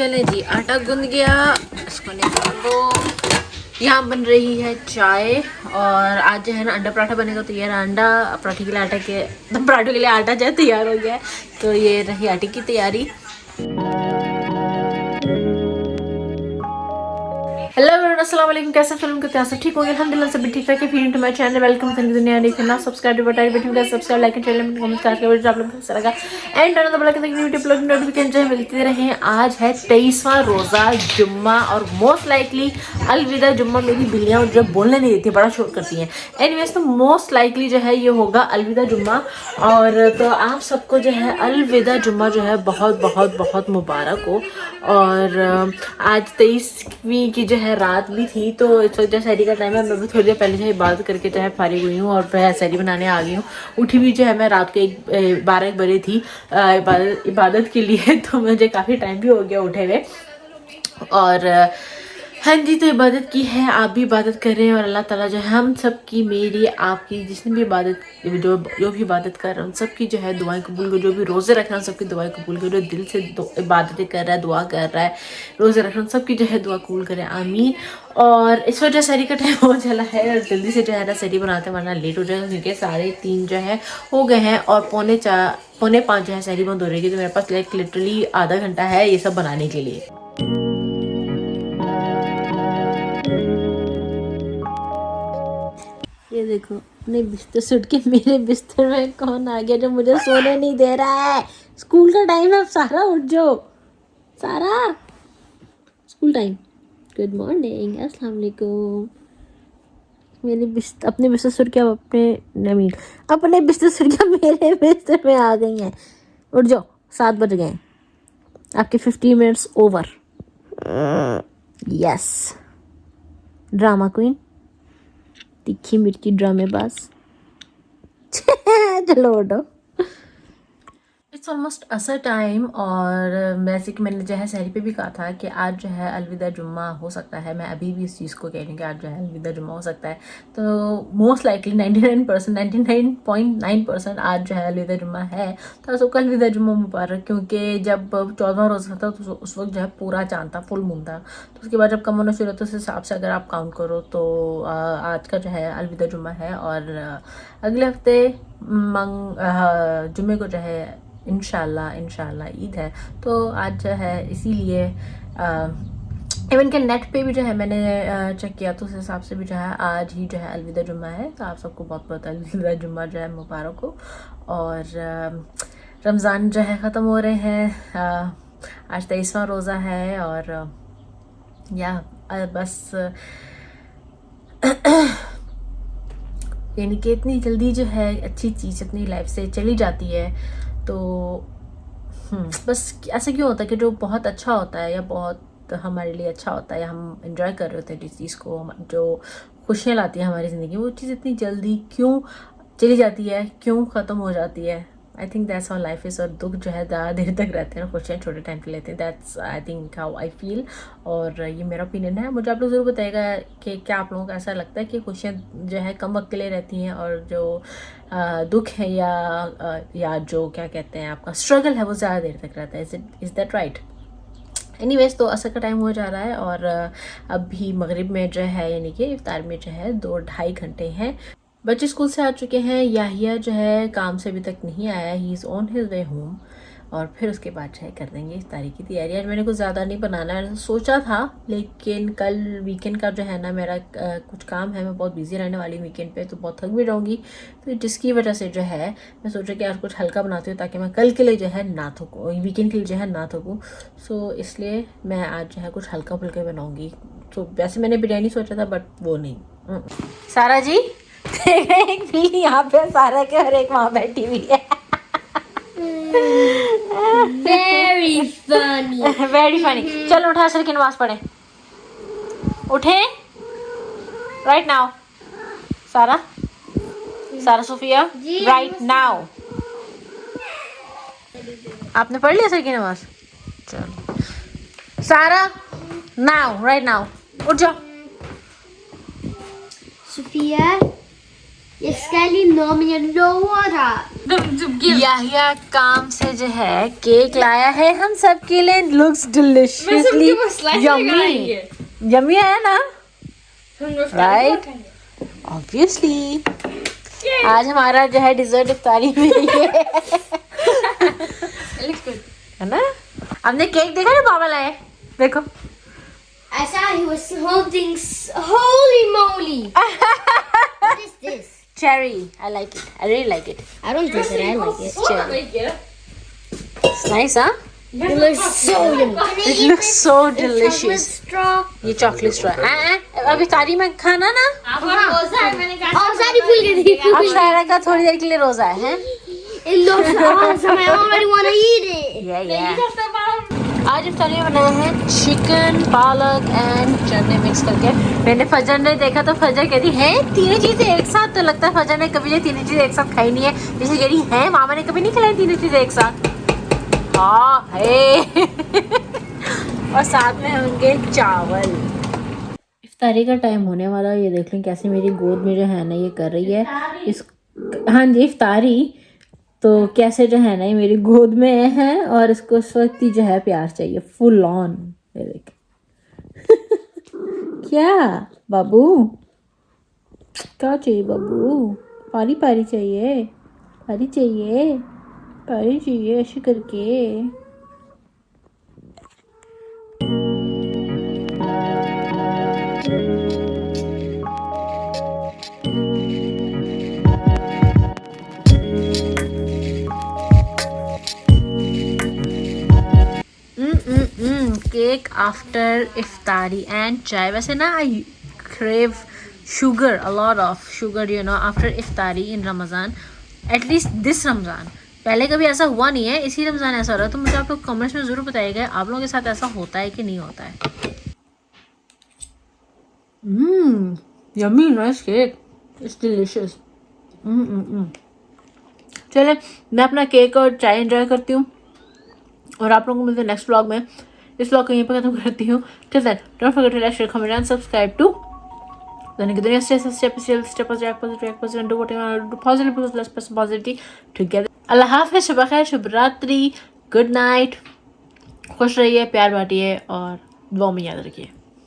चले जी, आटा गूंद गया, इसको निकाल दो। यहाँ बन रही है चाय और आज जो है ना अंडा पराठा बनेगा। तो ये अंडा पराठे के लिए पराठों के लिए आटा जो है तैयार हो गया है। तो ये रही आटे की तैयारी। हेलो एवरीवन, अस्सलाम वालेकुम। कैसे फिल्म करते हैं सब ठीक होंगे? अल्हम्दुलिल्लाह सभी ठीक ठाक है। फिर to my channel, welcome to दुनिया देखना। सब्सक्राइब बटन बैठे हुए सब्सक्राइब लाइक चैनल में कमेंट करके वीडियो आप लोगों को अच्छा लगा and turn the bell icon ताकि यूट्यूब पर नोटिफिकेशन जो मिलते रहे। आज है 23वां रोज़ा जुम्मा और मोस्ट लाइकली अलविदा जुम्मा। मेरी बिल्लियाँ जो बोलने नहीं देती, बड़ा शोर करती हैं। एनीवेज, तो मोस्ट लाइकली जो है ये होगा अलविदा जुम्मा। और तो आप सबको जो है अलविदा जुम्मा जो है बहुत बहुत बहुत मुबारक हो। और आज 23वीं की जो है रात भी थी, तो इस वक्त जो सहरी का टाइम है। मैं भी थोड़ी देर पहले जो है इबादत करके जो है फारिग हुई हूँ और फिर सहरी बनाने आ गई हूँ। उठी भी जो है मैं रात को 12-1 बजे थी इबादत के लिए। तो मुझे काफ़ी टाइम भी हो गया उठे हुए। और हाँ जी, तो इबादत की है, आप भी इबादत कर रहे हैं। और अल्लाह ताला जो है हम सब की, मेरी, आपकी, जिसने भी इबादत जो भी इबादत कर रहे हैं उन सब की जो है दुआएं कबूल करो। जो भी रोज़े रख रहे हैं सबकी दुआएं कबूल करो। जो दिल से इबादतें कर रहा है, दुआ कर रहा है, रोज़े रख रहे हैं सबकी जो है दुआ कबूल करें, आमीन। और इस वजह सहरी का टाइम हो चला है और जल्दी से जो है ना सहरी बनाते वरना लेट हो जाएगा, क्योंकि 3:30 जो है हो गए हैं और 4:45 जो है सहरी बंद हो रहेगी। तो मेरे पास लिटरली आधा घंटा है ये सब बनाने के लिए। ये देखो, अपने बिस्तर सुट के मेरे बिस्तर में कौन आ गया जो मुझे सोने नहीं दे रहा है। स्कूल का टाइम है, सारा उठ जाओ। सारा, स्कूल टाइम। गुड मॉर्निंग, अस्सलाम वालेकुम। अपने बिस्तर सुट के अपने बिस्तर सुट के मेरे बिस्तर में आ गई हैं। उठ जाओ, 7 बज गए, आपके 50 minutes over. Yes, drama queen, तीखी मिर्ची ड्रामेबाज। चलो उठो। इट्स ऑलमोस्ट असर टाइम। और वैसे कि मैंने जो है सहरी पे भी कहा था कि आज जो है अलविदा जुम्मा हो सकता है। मैं अभी भी इस चीज़ को कह रही हूँ कि आज जो है अलविदा जुम्मा हो सकता है। तो मोस्ट लाइकली 99.9% आज जो है अलविदा जुम्मा है। तो सबको अलविदा जुम्मा मुबारक, क्योंकि जब 14वां रोज़ा था तो उस वक्त जो है पूरा चांद था, फुल मून था। तो उसके बाद जब कम होना शुरू होता है उस हिसाब से अगर आप काउंट करो तो आज का जो है अलविदा जुम्मा है। और अगले हफ्ते जुम्मे को जो है इंशाल्लाह ईद है। तो आज जो है इसीलिए इवन के नेट पे भी जो है मैंने चेक किया तो उस हिसाब से भी जो है आज ही जो है अलविदा जुम्मा है। तो आप सबको बहुत बहुत अलविदा जुम्मा जो है मुबारक हो। और रमज़ान जो है ख़त्म हो रहे हैं। आज 23वां रोज़ा है और बस यानी कि इतनी जल्दी जो है अच्छी चीज़ अपनी लाइफ से चली जाती है। तो बस ऐसा क्यों होता है कि जो बहुत अच्छा होता है या बहुत हमारे लिए अच्छा होता है या हम एंजॉय कर रहे होते हैं जिस चीज़ को, जो खुशियाँ लाती है हमारी ज़िंदगी, वो चीज़ इतनी जल्दी क्यों चली जाती है, क्यों ख़त्म हो जाती है। I think that's how life is. और दुख जो है ज़्यादा देर तक रहते हैं, खुशियाँ छोटे टाइम पे लेते हैं। That's I think how I feel. और ये मेरा ओपिनियन है। मुझे आप लोग ज़रूर बताइएगा कि क्या आप लोगों को ऐसा लगता है कि खुशियाँ जो है कम वक्त के लिए रहती हैं और जो दुख है या जो क्या कहते हैं आपका स्ट्रगल है वो ज़्यादा देर तक रहता है। Is that right? एनीवेज, तो असर का टाइम हो जा रहा है और अभी मगरिब में जो है यानी कि इफ्तार में जो है 2-2.5 घंटे हैं। बच्चे स्कूल से आ चुके हैं। याहिया जो है काम से अभी तक नहीं आया, he is on his way home. और फिर उसके बाद जो है कर देंगे इफ्तारी की तैयारी। आज मैंने कुछ ज़्यादा नहीं बनाना है सोचा था, लेकिन कल वीकेंड का जो है ना मेरा कुछ काम है, मैं बहुत बिजी रहने वाली हूँ वीकेंड पे, तो बहुत थक भी जाऊँगी। तो जिसकी वजह से जो है मैं सोचा कि यार कुछ हल्का बनाती हूँ ताकि मैं कल के लिए जो है ना थकूँ, वीकेंड के लिए जो है ना थकूँ। सो इसलिए मैं आज जो है कुछ हल्का फुल्का बनाऊँगी। तो वैसे मैंने बिरयानी सोचा था बट वो नहीं। सारा जी एक बिल्ली यहाँ पे सारा के और एक वहाँ बैठी हुई है। Very funny. Very funny. चलो उठा सर की नमाज पढ़े, उठे राइट नाउ। सारा सोफिया राइट नाउ। आपने पढ़ लिया सर की नमाज? चलो सारा नाउ, राइट नाउ, उठ जाओ। Sophia. इसके लिए 9 मिनट लोरा याहिया काम से जो है केक लाया है हम सब के लिए. Looks डिलिशियसली yummy. यम्मी है ना, राइट? ऑब्वियसली आज हमारा जो है डिजर्ट इफ्तारी में ही है ना. हमने केक देखा ना बाबा लाए, देखो. ऐसा he was holding holy moly. What is this? Cherry. I like it. I really like it. I don't think that I like it. Cherry. It's nice, huh? It looks so yummy. It looks so delicious. Straw. ये chocolate straw. अभी तारी में खाना ना. सारी फूल गई थी. अब शायरा का थोड़ी देर के लिए रोजा है. It looks awesome. I already want to eat it. Yeah. आज इफ्तारी में बनाया है चिकन, पालक एंड चने मिक्स करके. मैंने फजर ने देखा तो फजर कह रही है तीनों चीजें एक साथ. तो लगता है फजर ने कभी ये तीनों चीजें एक साथ खाई नहीं है. जैसे कह रही है मामा ने कभी नहीं खिलाई तीनों चीजें एक साथ. हाँ है. और साथ में होंगे चावल. इफ्तारी का टाइम होने वाला है. ये देख लें कैसे मेरी गोद में जो है ना ये कर रही है इस. हाँ जी इफ्तारी. तो कैसे जो है ना ये मेरी गोद में है और इसको इस वक्त ही जो है प्यार चाहिए फुल ऑन. ये देख. क्या बाबू, क्या चाहिए बाबू? पारी पारी चाहिए, पारी चाहिए, पारी चाहिए ऐसे करके. केक आफ्टर इफ्तारी एंड चाय. वैसे ना आई crave sugar, a lot of sugar, you know, after इफ्तारी in Ramzan. At least this Ramzan. पहले कभी ऐसा हुआ नहीं है, इसी रमज़ान ऐसा हो रहा है. तो मुझे आप लोग कमेंट्स में ज़रूर बताइएगा आप लोगों के साथ ऐसा होता है कि नहीं होता है. Yummy nice cake. It's delicious. चले मैं अपना केक और चाय एंजॉय करती हूँ और आप लोगों को मिलते हैं नेक्स्ट व्लॉग में. इस व्लॉग को यहीं पर खत्म करती हूँ. Till then don't forget to like, share, comment and subscribe to दुनिया step do what you want to do positive because let's press positivity together. अल्लाह हाफ़िज़. शुभ खैर, शुभ रात्रि, गुड नाइट. खुश रहिए, प्यार बांटिए और दुआ में याद रखिए.